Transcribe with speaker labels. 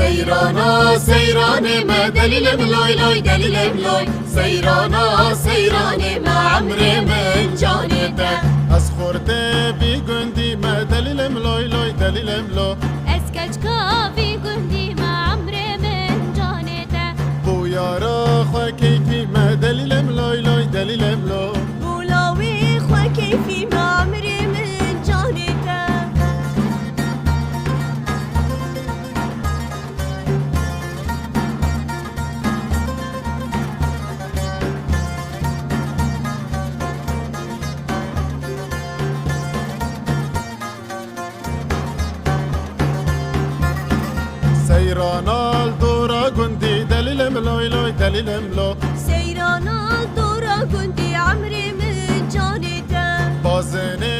Speaker 1: سيرانا سيراني ما دليل ملوي لوي دليل ملوي سيرانا سيراني ما عمري من جانته
Speaker 2: اسخورته بي گندی ما دلیل ملوی لوی دلیل ملو
Speaker 3: اسكجكا في قندي ما عمري من جانته
Speaker 2: بو یارا خو کیفی ما دلیل ملوی لوی دلیل ملو
Speaker 4: بولاوي خوا كيفي ما عمري من جانته
Speaker 2: سیرانا دورا گندی دلیل ملوی لوی دلیل ملو
Speaker 4: سيرانا الدورة قندي عمري من جانته
Speaker 2: بازنه